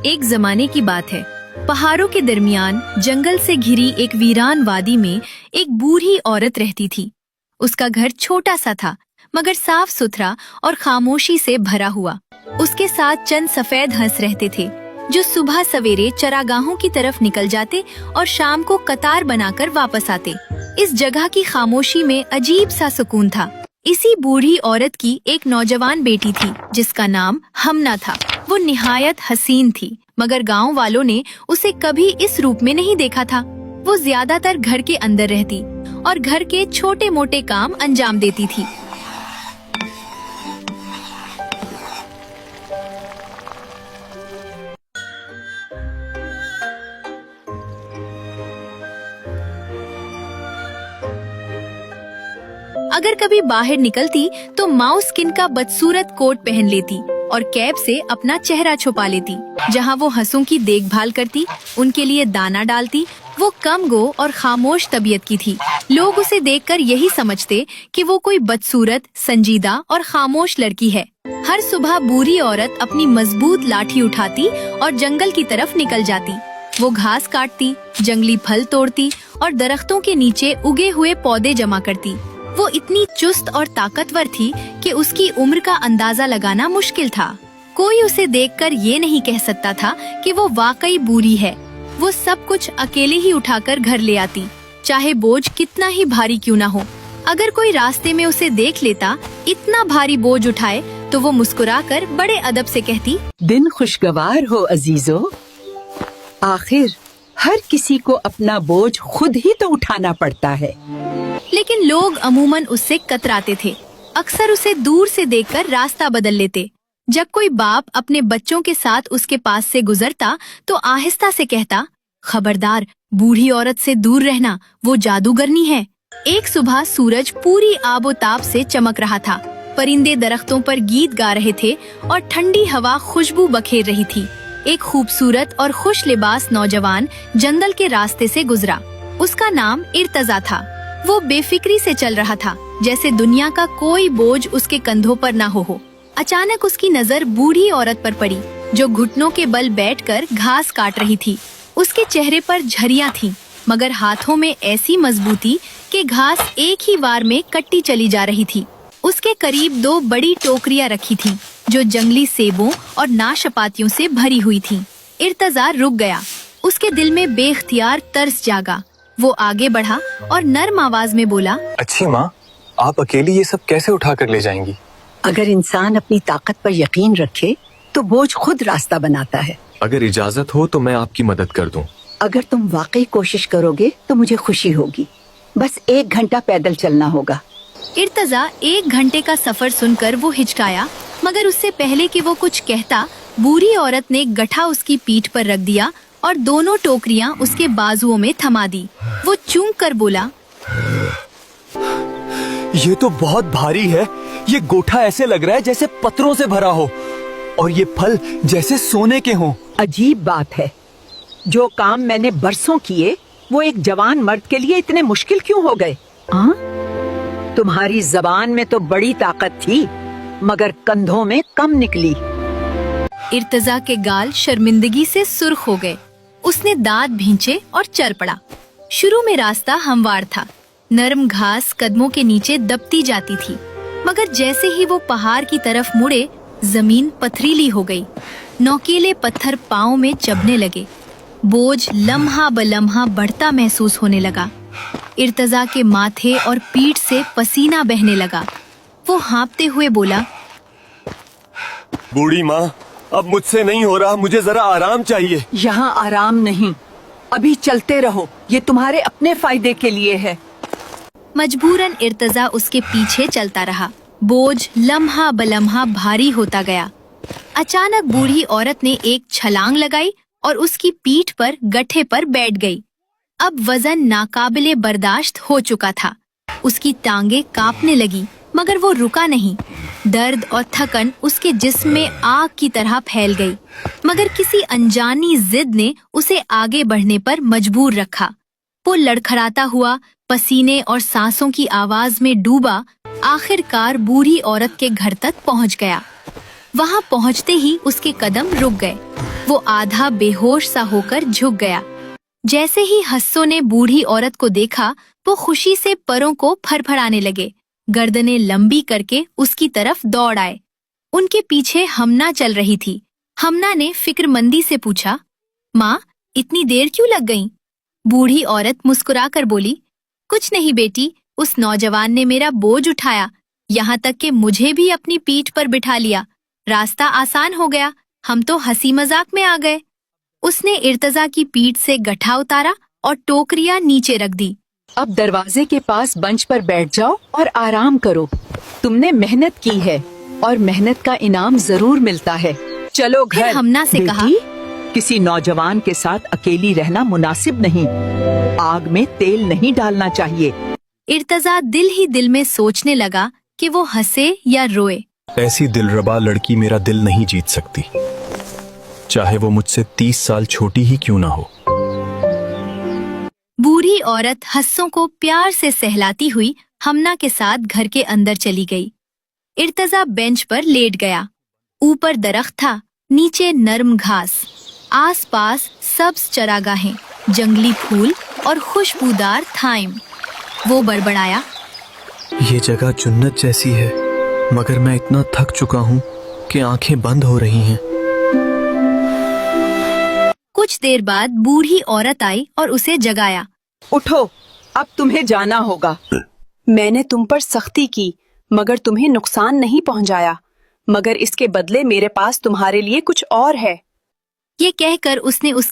एक जमाने की बात है। पहाड़ों के दरमियान जंगल से घिरी एक वीरान वादी में एक बूढ़ी औरत रहती थी। उसका घर छोटा सा था, मगर साफ सुथरा और खामोशी से भरा हुआ। उसके साथ चंद सफेद हंस रहते थे, जो सुबह सवेरे चरागाहों की तरफ निकल जाते और शाम को कतार बनाकर वापस आते। इस जगह की खामोशी में अजीब सा सुकून था। इसी बूढ़ी औरत की एक नौजवान बेटी थी, जिसका नाम हमना था। वो निहायत हसीन थी, मगर गांव वालों ने उसे कभी इस रूप में नहीं देखा था। वो ज्यादातर घर के अंदर रहती और घर के छोटे मोटे काम अंजाम देती थी। अगर कभी बाहर निकलती तो माउस स्किन का बदसूरत कोट पहन लेती और कैप से अपना चेहरा छुपा लेती। जहाँ वो हंसों की देखभाल करती, उनके लिए दाना डालती। वो कम गो और खामोश तबीयत की थी। लोग उसे देखकर यही समझते कि वो कोई बदसूरत, संजीदा और खामोश लड़की है। हर सुबह बूढ़ी औरत अपनी मजबूत लाठी उठाती और जंगल की तरफ निकल जाती। वो घास काटती, जंगली फल तोड़ती और दरख्तों के नीचे उगे हुए पौधे जमा करती। वो इतनी चुस्त और ताकतवर थी कि उसकी उम्र का अंदाजा लगाना मुश्किल था। कोई उसे देखकर ये नहीं कह सकता था कि वो वाकई बूढ़ी है। वो सब कुछ अकेले ही उठाकर घर ले आती, चाहे बोझ कितना ही भारी क्यों ना हो। अगर कोई रास्ते में उसे देख लेता इतना भारी बोझ उठाए, तो वो मुस्कुराकर बड़े अदब से कहती, दिन खुशगवार हो अजीजों। आखिर हर किसी को अपना बोझ खुद ही तो उठाना पड़ता है। लेकिन लोग अमूमन उससे कतराते थे। अक्सर उसे दूर से देखकर रास्ता बदल लेते। जब कोई बाप अपने बच्चों के साथ उसके पास से गुजरता तो आहिस्ता से कहता, खबरदार, बूढ़ी औरत से दूर रहना, वो जादूगरनी है। एक सुबह सूरज पूरी आबोताब से चमक रहा था। परिंदे दरख्तों पर गीत गा रहे थे और ठंडी हवा खुशबू बखेर रही थी। एक खूबसूरत और खुश लिबास नौजवान जंगल के रास्ते से गुजरा। उसका नाम इर्तजा था। वो बेफिक्री से चल रहा था, जैसे दुनिया का कोई बोझ उसके कंधों पर ना हो। अचानक उसकी नजर बूढ़ी औरत पर पड़ी, जो घुटनों के बल बैठकर घास काट रही थी। उसके चेहरे पर झरियां थीं, मगर हाथों में ऐसी मजबूती कि घास एक ही बार में कटती चली जा रही थी। उसके करीब 2 बड़ी टोकरियां रखी थीं, जो जंगली सेबों और नाशपातियों से भरी हुई थीं। इर्तजा रुक गया। उसके दिल में बेख्तियार तरस जागा। वो आगे बढ़ा और नर्म आवाज में बोला, अच्छी माँ, आप अकेली ये सब कैसे उठा कर ले जाएंगी? अगर इंसान अपनी ताकत पर यकीन रखे तो बोझ खुद रास्ता बनाता है। अगर इजाजत हो तो मैं आपकी मदद कर दूं। अगर तुम वाकई कोशिश करोगे तो मुझे खुशी होगी। बस 1 घंटा पैदल चलना होगा। इर्तजा 1 घंटे का सफर सुनकर वो हिचकाया, मगर उससे पहले कि वो कुछ कहता, बूढ़ी औरत ने गठा उसकी पीठ पर रख दिया और दोनों टोकरियां उसके बाजुओं में थमा दी। वो चूम कर बोला, ये तो बहुत भारी है। ये गोठा ऐसे लग रहा है जैसे पत्थरों से भरा हो, और ये फल जैसे सोने के हों। अजीब बात है, जो काम मैंने बरसों किए वो एक जवान मर्द के लिए इतने मुश्किल क्यों हो गए? तुम्हारी जबान में तो बड़ी ताकत थी, मगर कंधों में कम निकली। इर्तजा के गाल शर्मिंदगी से सुर्ख हो गए। उसने दांत भींचे और चल पड़ा। शुरू में रास्ता हमवार था। नरम घास कदमों के नीचे दबती जाती थी, मगर जैसे ही वो पहाड़ की तरफ मुड़े, जमीन पथरीली हो गई। नोकीले पत्थर पाँव में चबने लगे। बोझ लम्हा बलम्हा बढ़ता महसूस होने लगा। इर्तजा के माथे और पीठ से पसीना बहने लगा। वो हाँफते हुए बोला, बूढ़ी माँ, अब मुझसे नहीं हो रहा, मुझे जरा आराम चाहिए। यहाँ आराम नहीं, अभी चलते रहो, ये तुम्हारे अपने फायदे के लिए है। मजबूरन इर्तजा उसके पीछे चलता रहा। बोझ लम्हा बलम्हा भारी होता गया। अचानक बूढ़ी औरत ने एक छलांग लगाई और उसकी पीठ पर गठे पर बैठ गई। अब वजन नाकाबिले बर्दाश्त हो चुका था। उसकी टांगे कांपने लगी, मगर वो रुका नहीं। दर्द और थकन उसके जिस्म में आग की तरह फैल गई, मगर किसी अनजानी जिद ने उसे आगे बढ़ने पर मजबूर रखा। वो लड़खड़ाता हुआ, पसीने और सांसों की आवाज में डूबा, आखिरकार बूढ़ी औरत के घर तक पहुंच गया। वहां पहुंचते ही उसके कदम रुक गए। वो आधा बेहोश सा होकर झुक गया। जैसे ही हस्सों ने बूढ़ी औरत को देखा, वो खुशी से परों को फड़फड़ाने लगे, गर्दनें लंबी करके उसकी तरफ दौड़ आए। उनके पीछे हमना चल रही थी। हमना ने फिक्रमंदी से पूछा, माँ, इतनी देर क्यों लग गई? बूढ़ी औरत मुस्कुराकर बोली, कुछ नहीं बेटी, उस नौजवान ने मेरा बोझ उठाया, यहाँ तक कि मुझे भी अपनी पीठ पर बिठा लिया। रास्ता आसान हो गया, हम तो हंसी मजाक में आ गए। उसने इर्तजा की पीठ से गट्ठा उतारा और टोकरियां नीचे रख दी। अब दरवाजे के पास बंच पर बैठ जाओ और आराम करो। तुमने मेहनत की है और मेहनत का इनाम जरूर मिलता है। चलो फिर घर। हमना से बेटी, कहा, किसी नौजवान के साथ अकेली रहना मुनासिब नहीं। आग में तेल नहीं डालना चाहिए। इर्तजा दिल ही दिल में सोचने लगा कि वो हंसे या रोए। ऐसी दिलरबा लड़की मेरा दिल नहीं जीत सकती, चाहे वो मुझसे 30 साल छोटी ही क्यों ना हो। बूढ़ी औरत हस्सों को प्यार से सहलाती हुई हमना के साथ घर के अंदर चली गई। इर्तजा बेंच पर लेट गया। ऊपर दरख्त था, नीचे नरम घास, आसपास सब्ज चरागाहें, जंगली फूल और खुशबूदार थाइम। वो बड़बड़ाया, ये जगह जन्नत जैसी है, मगर मैं इतना थक चुका हूँ कि आंखें बंद हो रही हैं। कुछ देर बाद बूढ़ी औरत आई और उसे जगाया। उठो, अब तुम्हें जाना होगा। मैंने तुम पर सख्ती की, मगर तुम्हें नुकसान नहीं पहुंचाया। मगर इसके बदले मेरे पास तुम्हारे लिए कुछ और है। ये कहकर उसने